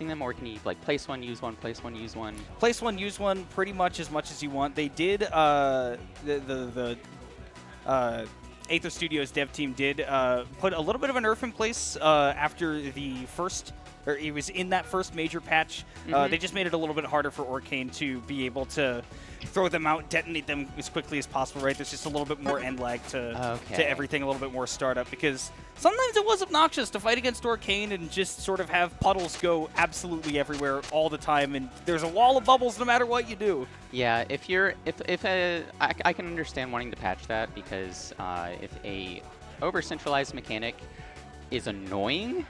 them, or can you like place one, use one, place one, use one? Place one, use one, pretty much as you want. They did the Aether Studios dev team did put a little bit of a nerf in place after the first, or it was in that first major patch. They just made it a little bit harder for Orcane to be able to throw them out, detonate them as quickly as possible, right? There's just a little bit more end lag to everything, a little bit more startup, because sometimes it was obnoxious to fight against Orcane and just sort of have puddles go absolutely everywhere all the time, and there's a wall of bubbles no matter what you do. Yeah, I can understand wanting to patch that, because if a over-centralized mechanic is annoying,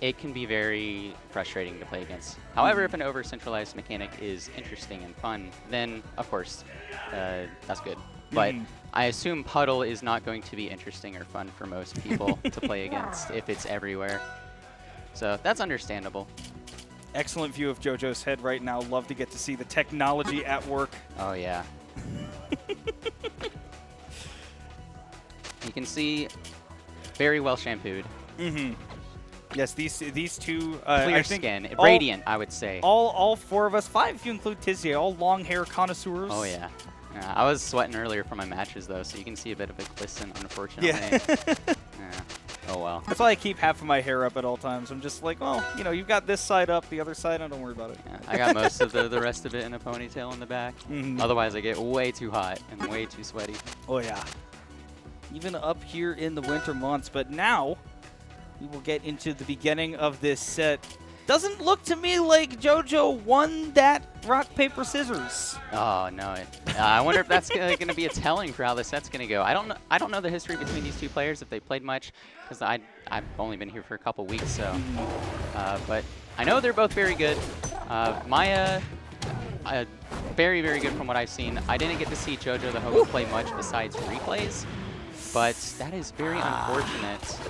it can be very frustrating to play against. However, if an over-centralized mechanic is interesting and fun, then, of course, that's good. But I assume Puddle is not going to be interesting or fun for most people to play against if it's everywhere. So that's understandable. Excellent view of JoJo's head right now. Love to get to see the technology at work. Oh, yeah. You can see very well shampooed. Yes, these two. Clear skin, radiant, I would say. All four of us, 5 if you include Tizier, all long hair connoisseurs. Oh yeah. I was sweating earlier from my matches though, so you can see a bit of a glisten, unfortunately. Yeah. Oh well. That's why I keep half of my hair up at all times. I'm just like, well, you know, you've got this side up, the other side, don't worry about it. Yeah, I got most of the rest of it in a ponytail in the back. Otherwise, I get way too hot and way too sweaty. Oh yeah. Even up here in the winter months, but now we will get into the beginning of this set. Doesn't look to me like JoJo won that rock, paper, scissors. Oh, no. I wonder if that's going to be a telling for how the set's going to go. I don't know the history between these two players, if they played much, because I've only been here for a couple weeks, so. But I know they're both very good. Maya, very, very good from what I've seen. I didn't get to see JoJoDaHoBo play much besides replays, but that is very unfortunate.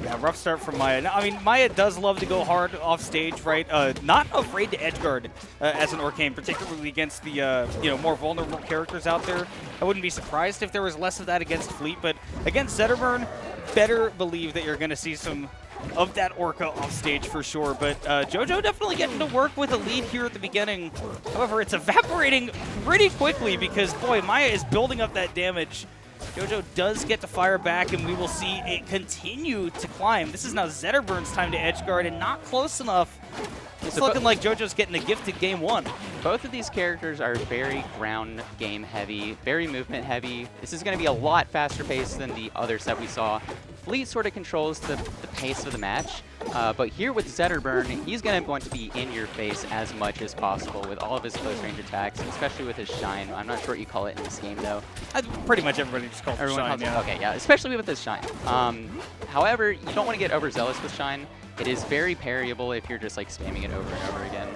Yeah, rough start from Maya. Now, I mean, Maya does love to go hard off stage, right? Not afraid to edgeguard as an Orcane, particularly against the more vulnerable characters out there. I wouldn't be surprised if there was less of that against Fleet, but against Zetterburn, better believe that you're going to see some of that Orca off stage for sure. But JoJo definitely getting to work with a lead here at the beginning. However, it's evaporating pretty quickly because, boy, Maya is building up that damage. JoJo does get to fire back, and we will see it continue to climb. This is now Zetterburn's time to edgeguard, and not close enough. It's looking like JoJo's getting a gifted game one. Both of these characters are very ground game heavy, very movement heavy. This is going to be a lot faster paced than the other set we saw. Fleet sort of controls the pace of the match, but here with Zetterburn, he's going to want to be in your face as much as possible with all of his close range attacks, especially with his shine. I'm not sure what you call it in this game though. Pretty much everybody just calls it shine, yeah. Okay, yeah, especially with his shine. However, you don't want to get overzealous with shine. It is very parryable if you're just like spamming it over and over again.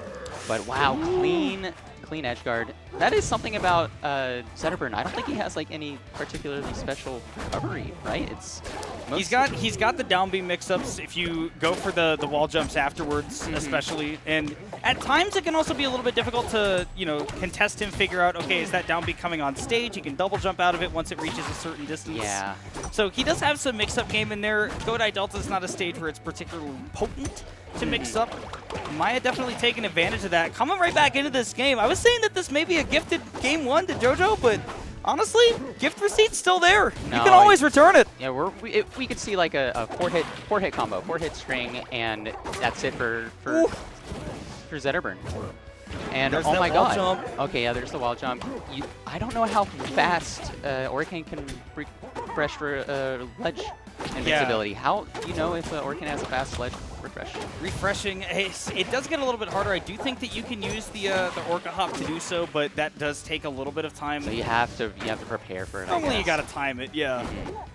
But wow, clean edgeguard. That is something about Zetterburn. I don't think he has like any particularly special recovery, right? He's got the down B mix-ups if you go for the wall jumps afterwards, especially. And at times it can also be a little bit difficult to, contest him, figure out, okay, is that down B coming on stage? He can double jump out of it once it reaches a certain distance. Yeah. So he does have some mix-up game in there. Godai Delta is not a stage where it's particularly potent to mix up. Maya definitely taking advantage of that. Coming right back into this game. I was saying that this may be a gifted game one to JoJo, but honestly, gift receipt's still there. No, you can always return it. Yeah, we could see like a four hit combo, 4-hit string, and that's it for Zetterburn. And there's oh my god. Jump. Okay, yeah, there's the wall jump. I don't know how fast Orcane can refresh for ledge invincibility. How do you know if Orcane has a fast ledge refresh? Refreshing, it does get a little bit harder. I do think that you can use the Orca Hop to do so, but that does take a little bit of time. So you have to prepare for it. Normally you gotta time it, yeah.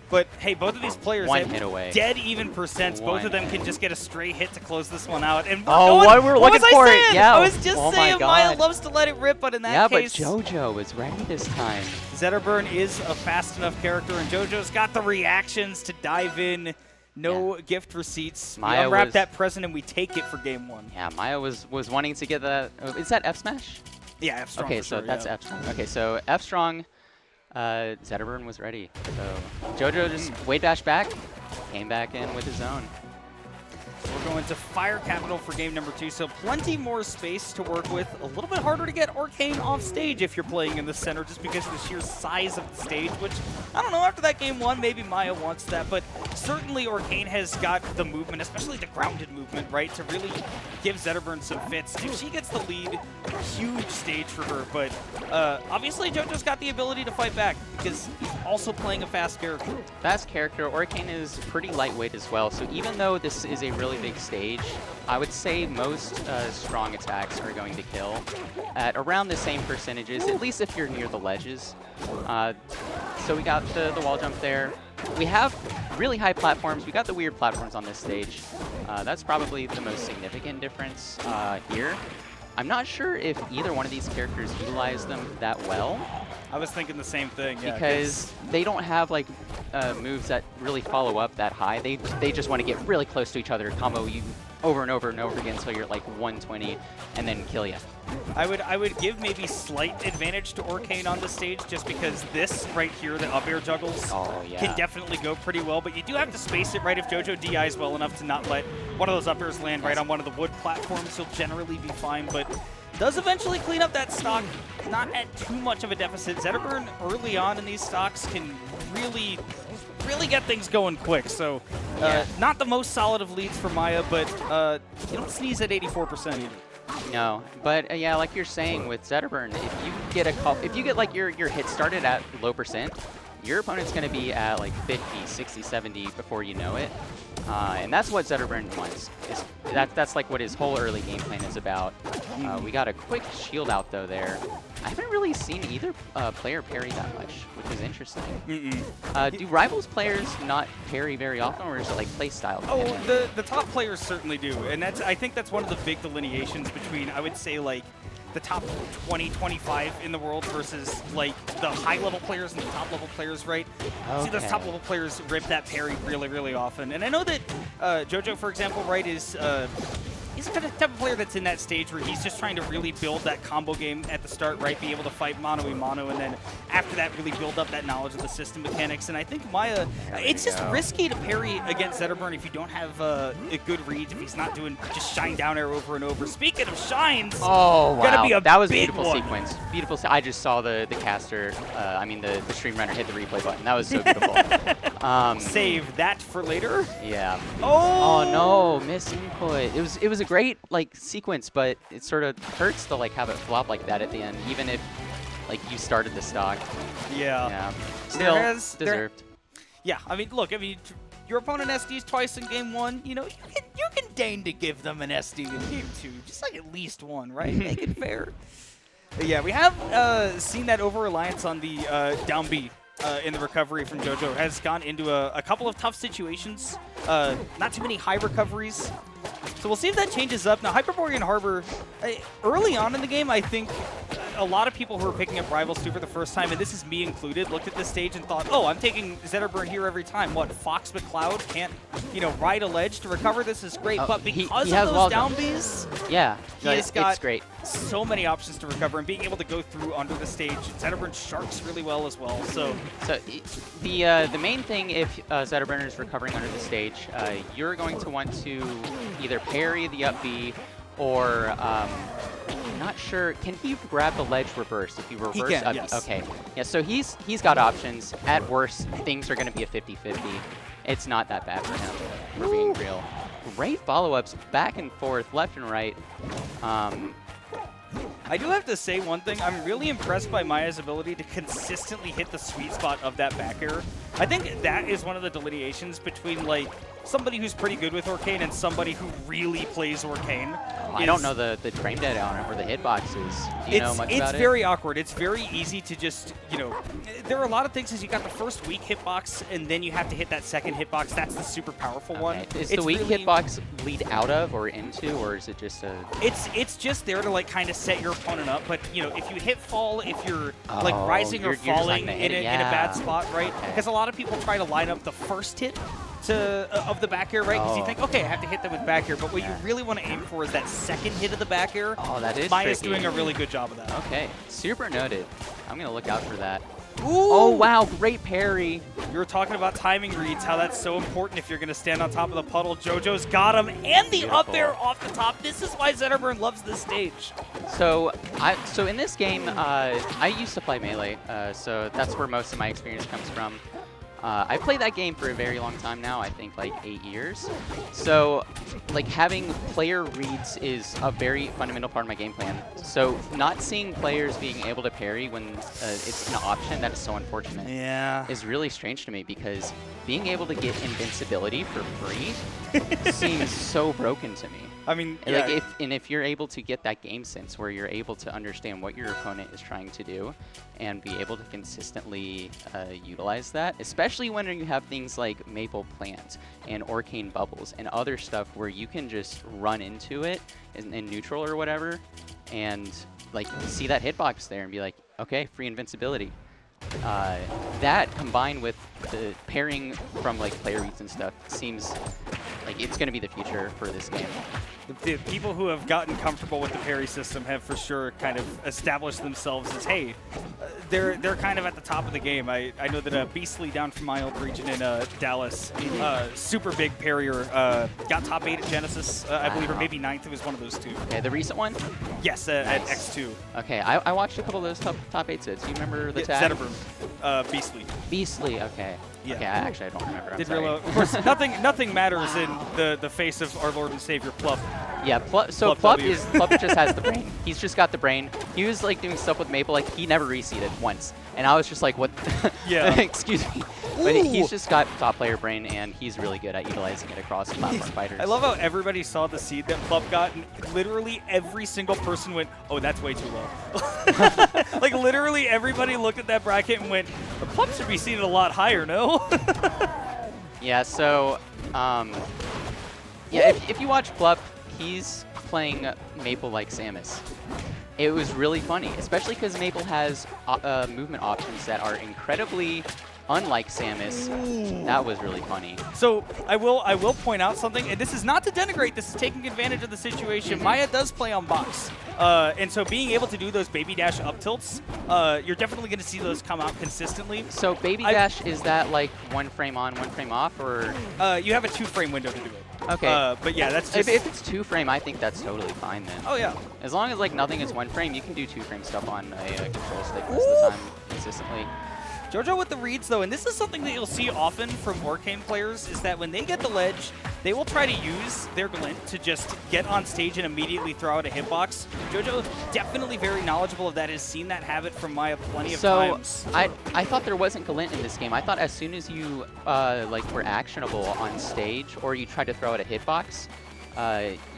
But hey, both of these players one hit away. Dead even percents. Both of them can just get a straight hit to close this one out. And what we're looking for it. Yeah. I was just saying Maya loves to let it rip, but in that case, but JoJo was ready this time. Zetterburn is a fast enough character, and JoJo's got the reactions to dive in. No gift receipts. We unwrap that present and we take it for game one. Yeah, Maya was wanting to get that. Is that F smash? Yeah, F strong. Okay, so that's F strong. Okay, so F strong. Zetterburn was ready. So JoJo just wave dash back, came back in with his own. we're going to Fire Capital for game number 2, so plenty more space to work with. A little bit harder to get Orcane off stage if you're playing in the center just because of the sheer size of the stage, which, I don't know, after that game 1, maybe Maya wants that, but certainly Orcane has got the movement, especially the grounded movement, right, to really give Zetterburn some fits. If she gets the lead, huge stage for her, but obviously JoJo's got the ability to fight back because he's also playing a fast character. Fast character. Orcane is pretty lightweight as well, so even though this is a really big stage, I would say most strong attacks are going to kill at around the same percentages, at least if you're near the ledges. So we got the wall jump there. We have really high platforms. We got the weird platforms on this stage. That's probably the most significant difference here. I'm not sure if either one of these characters utilize them that well. I was thinking the same thing, yeah. Because they don't have like moves that really follow up that high. They just want to get really close to each other, combo you over and over and over again until you're at like 120 and then kill you. I would give maybe slight advantage to Orcane on the stage just because this right here, the up air juggles, can definitely go pretty well, but you do have to space it right if JoJo DIs well enough to not let one of those up airs land right on one of the wood platforms. He'll generally be fine, but does eventually clean up that stock, not at too much of a deficit. Zetterburn early on in these stocks can really get things going quick, so not the most solid of leads for Maya, but you don't sneeze at 84% either. No, but yeah, like you're saying with Zetterburn, if you get like your hit started at low percent, your opponent's going to be at like 50, 60, 70 before you know it. And that's what Zetterburn wants. That's like what his whole early game plan is about. We got a quick shield out though there. I haven't really seen either player parry that much, which is interesting. Do Rivals players not parry very often, or is it like play style? Oh, the top players certainly do, and I think that's one of the big delineations between, I would say, like the top 20, 25 in the world versus like the high-level players and the top-level players, right? Okay. See, those top-level players rip that parry really, really often. And I know that JoJo, for example, right, is he's the type of player that's in that stage where he's just trying to really build that combo game at the start, right? Be able to fight mano-a-mano, and then after that really build up that knowledge of the system mechanics. And I think Maya, it's just risky to parry against Zetterburn if you don't have a good read, if he's not doing just shine down air over and over. Speaking of shines, oh wow, gonna be a that was a big beautiful one. sequence. Beautiful. I just saw the caster, I mean the stream runner hit the replay button. That was so beautiful. Save that for later. Yeah. Oh no, miss input. It was a great like sequence, but it sort of hurts to like have it flop like that at the end, even if like you started the stock. Yeah. Still deserved. Yeah, I mean, look, your opponent SDs twice in game 1, you know, you can deign to give them an SD in game 2, just like at least one, right? Make it fair. But yeah, we have seen that over-reliance on the down B in the recovery from JoJo has gone into a couple of tough situations. Not too many high recoveries. So we'll see if that changes up. Now, Hyperborean Harbor, early on in the game, I think a lot of people who are picking up Rivals 2 for the first time, and this is me included, looked at this stage and thought, oh, I'm taking Zetterburn here every time. What, Fox McCloud can't, you know, ride a ledge to recover? This is great. But because of those down Bs, he's got great. So many options to recover, and being able to go through under the stage. Zetterburn sharks really well as well. So the main thing, if Zetterburn is recovering under the stage, you're going to want to either parry the up B, or I'm not sure. Can he grab the ledge reverse if you reverse? He can, yes. Okay. Yeah. So he's got options. At worst, things are going to be a 50-50. It's not that bad for him. For being real. Great follow-ups back and forth, left and right. I do have to say one thing. I'm really impressed by Maya's ability to consistently hit the sweet spot of that back air. I think that is one of the delineations between, like, somebody who's pretty good with Orcane and somebody who really plays Orcane. I don't know the frame data on it or the hitboxes. Do you know much about it? It's very awkward. It's very easy to just, you know, there are a lot of things. Is you got the first weak hitbox, and then you have to hit that second hitbox. That's the super powerful one. Is the weak hitbox lead out of or into, or is it just a? It's just there to like kind of set your opponent up. But you know, if you hit fall, if you're like rising or falling in a bad spot, right? Because a lot of people try to line up the first hit of the back air, right? Because you think, okay, I have to hit them with back air, but what you really want to aim for is that second hit of the back air. Oh, that is Maya's tricky. doing a really good job of that. Okay, super noted. I'm going to look out for that. Oh, wow, great parry. You were talking about timing reads, how that's so important if you're going to stand on top of the puddle. JoJo's got him, and the up air off the top. This is why Zetterburn loves this stage. So in this game, I used to play Melee, so that's where most of my experience comes from. I played that game for a very long time now, I think like 8 years. So like having player reads is a very fundamental part of my game plan. So not seeing players being able to parry when it's an option that is so unfortunate is really strange to me, because being able to get invincibility for free seems so broken to me. I mean, like if you're able to get that game sense where you're able to understand what your opponent is trying to do and be able to consistently utilize that, especially when you have things like Maple Plant and Orcane Bubbles and other stuff where you can just run into it in neutral or whatever and like see that hitbox there and be like, okay, free invincibility. That combined with the pairing from like player reads and stuff seems like it's going to be the future for this game. The people who have gotten comfortable with the parry system have for sure kind of established themselves as, hey, they're kind of at the top of the game. I know that Beastly down from my old region in Dallas, super big parrier, got top 8 at Genesis, I believe, or maybe 9th. It was one of those two. Okay, the recent one? Yes, at X2. Okay, I watched a couple of those top 8 sets. Do you remember the tag? Zetterburn, Beastly. Beastly, okay. Yeah. Okay, actually I don't remember. I'm sorry. Of course, nothing matters in the face of our Lord and Savior Plup. Yeah, Plup just has the brain. He's just got the brain. He was like doing stuff with Maple, like he never reseeded once, and I was just like, what? Yeah. Excuse me. But he's just got top player brain, and he's really good at utilizing it across platform fighters. I love how everybody saw the seed that Plup got, and literally every single person went, oh, that's way too low. Like literally everybody looked at that bracket and went, the Plup should be seeded a lot higher, no? Yeah. So, yeah, if you watch Plup, he's playing Maple like Samus. It was really funny, especially because Maple has movement options that are incredibly unlike Samus. Ooh. That was really funny. So I will point out something, and this is not to denigrate, this is taking advantage of the situation. Maya does play on box. And so being able to do those baby dash up tilts, you're definitely going to see those come out consistently. So baby dash, is that like 1 frame on, 1 frame off, or? You have a 2-frame window to do it. Okay. But yeah, that's just... If it's 2 frame, I think that's totally fine then. Oh yeah. As long as like nothing is 1 frame, you can do 2 frame stuff on a control stick most of the time consistently. JoJo with the reads, though, and this is something that you'll see often from Orcane players, is that when they get the ledge, they will try to use their glint to just get on stage and immediately throw out a hitbox. JoJo, definitely very knowledgeable of that, has seen that habit from Maya plenty of times. So I thought there wasn't glint in this game. I thought as soon as you like were actionable on stage or you tried to throw out a hitbox,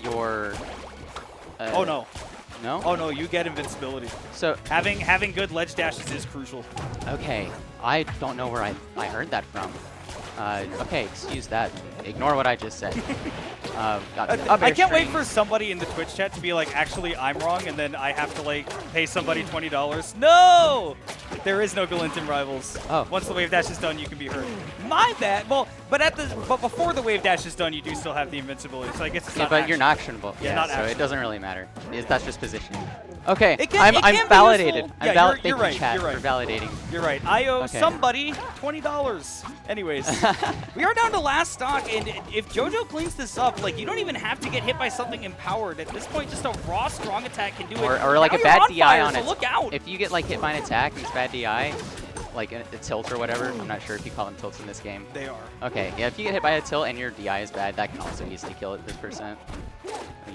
your... oh no. No? Oh no, you get invincibility. So having good ledge dashes is crucial. Okay, I don't know where I heard that from. Okay, excuse that. Ignore what I just said. I can't wait for somebody in the Twitch chat to be like, actually, I'm wrong, and then I have to like pay somebody $20. No! There is no glint in Rivals. Oh. Once the wave dash is done, you can be hurt. My bad. Well, but before the wave dash is done, you do still have the invincibility. So I guess it's not but you're not actionable. Yeah, not so actionable. It doesn't really matter. That's just positioning. Okay, it I'm validated. Yeah, Thank you, chat, for validating. You're right. I owe somebody $20. Anyways, we are down to last stock, and if JoJo cleans this up, like you don't even have to get hit by something empowered. At this point, just a raw strong attack can do it. Or like a bad DI on it. it. So look out. If you get like hit by an attack and it's bad DI, like a tilt or whatever, I'm not sure if you call them tilts in this game. They are. Okay, yeah, if you get hit by a tilt and your DI is bad, that can also easily kill it this percent.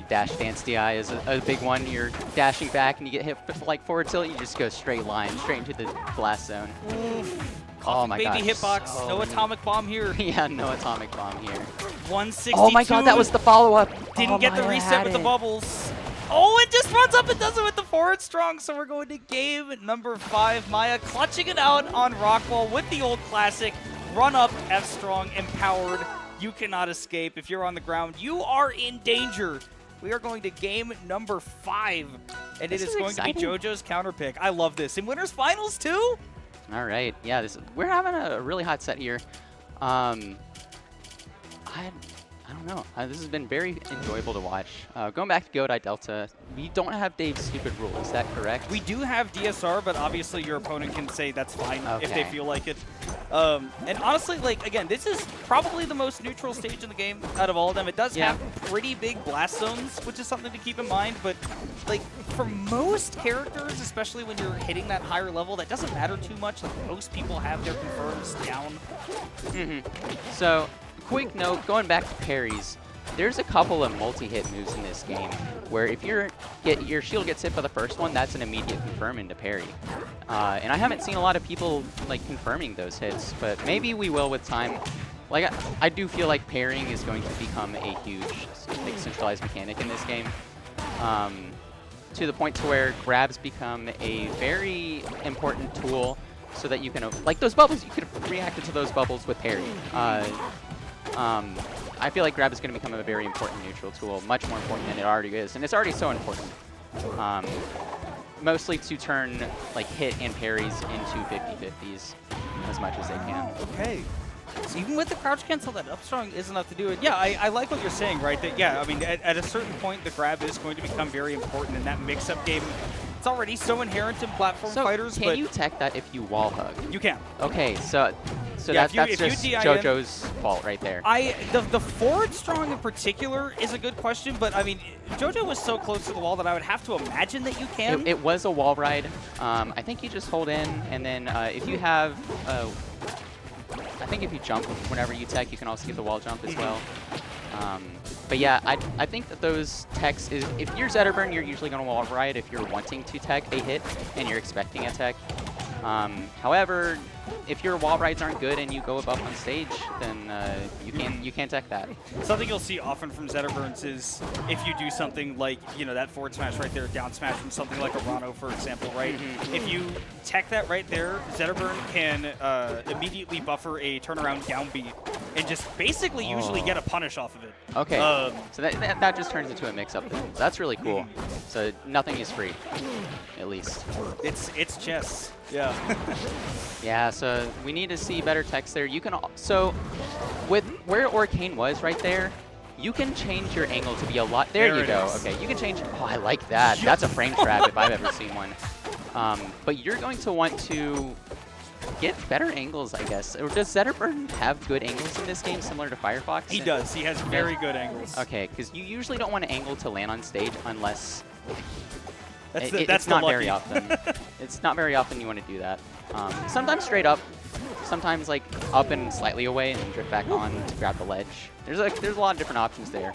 Dash dance DI is a big one. You're dashing back and you get hit like forward tilt, you just go straight line, straight into the blast zone. Oh my god. Baby hitbox, so no atomic bomb here. Yeah, no atomic bomb here. 162. Oh my god, that was the follow-up. Didn't get the reset with the bubbles. Oh, it just runs up and does it with the forward strong, so we're going to game number 5. Maya clutching it out on Rockwall with the old classic. Run up, F strong, empowered. You cannot escape. If you're on the ground, you are in danger. We are going to game number 5, and it is going to be JoJo's counter pick. I love this. In winners finals too? All right. Yeah, we're having a really hot set here. I don't don't know. This has been very enjoyable to watch. Going back to Godai Delta, we don't have Dave's stupid rule. Is that correct? We do have DSR, but obviously your opponent can say that's fine if they feel like it. And honestly, like, again, this is probably the most neutral stage in the game out of all of them. It does have pretty big blast zones, which is something to keep in mind. But, like, for most characters, especially when you're hitting that higher level, that doesn't matter too much. Like, most people have their confirms down. So, quick note, going back to parries, there's a couple of multi-hit moves in this game where if your shield gets hit by the first one, that's an immediate confirm into parry. And I haven't seen a lot of people like confirming those hits, but maybe we will with time. Like I do feel like parrying is going to become a huge like, centralized mechanic in this game. To the point to where grabs become a very important tool so that you can, like those bubbles, you could have reacted to those bubbles with parry. I feel like grab is going to become a very important neutral tool, much more important than it already is, and it's already so important. Mostly to turn like hit and parries into 50-50s as much as they can. Okay. So even with the crouch cancel, that up strong is enough to do it. Yeah, I like what you're saying, right? That I mean, at a certain point, the grab is going to become very important in that mix-up game. It's already so inherent in platform fighters. Can you tech that if you wall hug? You can. Okay, so that's just JoJo's fault right there. The forward strong in particular is a good question, but I mean, JoJo was so close to the wall that I would have to imagine that you can. It was a wall ride. I think you just hold in, and then if you have, I think if you jump whenever you tech, you can also get the wall jump as well. But yeah, I think that those techs, if you're Zetterburn, you're usually going to wall ride if you're wanting to tech a hit and you're expecting a tech. However, if your wall rides aren't good and you go above on stage, then you can't tech that. Something you'll see often from Zetterburns is if you do something like, you know, that forward smash right there, down smash from something like a Rano, for example, right? If you tech that right there, Zetterburn can immediately buffer a turnaround down B and just basically usually get a punish off of it. Okay, so that just turns into a mix-up then. So that's really cool. So nothing is free, at least. It's chess. Yeah. Yeah, so we need to see better text there. You can so with where Orcane was right there, you can change your angle to be a lot. There you go. Okay, you can change. Oh, I like that. That's a frame trap if I've ever seen one. But you're going to want to get better angles, I guess. Or does Zetterburn have good angles in this game, similar to Firefox? He does. He has very good angles. Okay, because you usually don't want to angle to land on stage unless that's not very often. It's not very often you want to do that. Sometimes straight up, sometimes like up and slightly away and then drift back on to grab the ledge. There's a lot of different options there.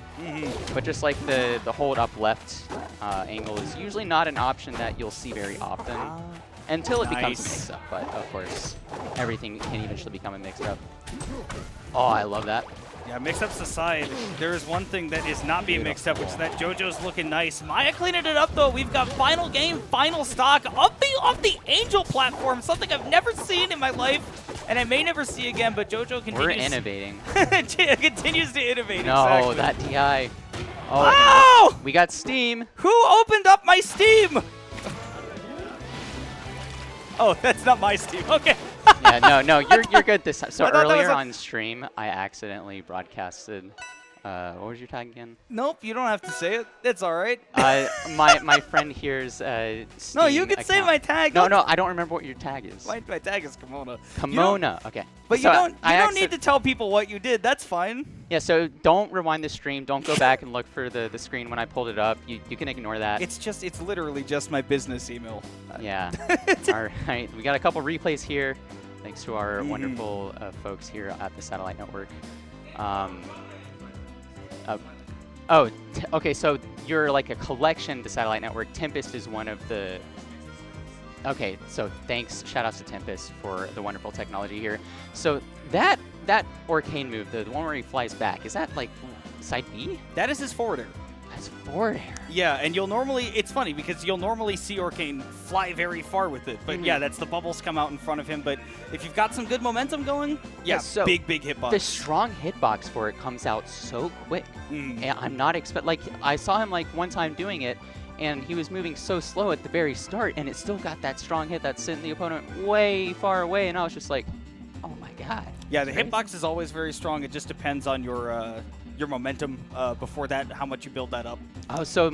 But just like the hold up left angle is usually not an option that you'll see very often until it becomes a mix-up. But of course, everything can eventually become a mix-up. Oh, I love that. Yeah, mix-ups aside, there is one thing that is not being mixed up, which is that JoJo's looking nice. Maya cleaning it up, though. We've got final game, final stock off the Angel platform, something I've never seen in my life, and I may never see again, but JoJo continues. We're innovating. Continues to innovate, No, exactly. that DI. Oh! We got Steam. Who opened up my Steam? Oh, that's not my Steam. Okay. Yeah, no, you're good this time. So earlier on stream, I accidentally broadcasted. What was your tag again? Nope, you don't have to say it. It's all right. My friend here's Steam No, you can say my tag. No, I don't remember what your tag is. My tag is Kimona. Kimona, okay. But so you don't need to tell people what you did. That's fine. Yeah, so don't rewind the stream. Don't go back and look for the screen when I pulled it up. You can ignore that. It's literally just my business email. Yeah. All right. We got a couple replays here, thanks to our wonderful folks here at the Satellite Network. Okay, so you're like a collection to Satellite Network. Tempest is one of the... Okay, so thanks. Shout-outs to Tempest for the wonderful technology here. So that Orcane move, the one where he flies back, is that like side B? That is his forward air. That's forward air. Yeah, and you'll normally... It's funny because you'll normally see Orcane fly very far with it. But yeah, that's the bubbles come out in front of him. But if you've got some good momentum going, yeah, so big hitbox. The strong hitbox for it comes out so quick. And I'm not like, I saw him like one time doing it, and he was moving so slow at the very start, and it still got that strong hit that sent the opponent way far away, and I was just like, oh my god. Yeah, the hitbox is always very strong. It just depends on your your momentum before that, how much you build that up? Oh, so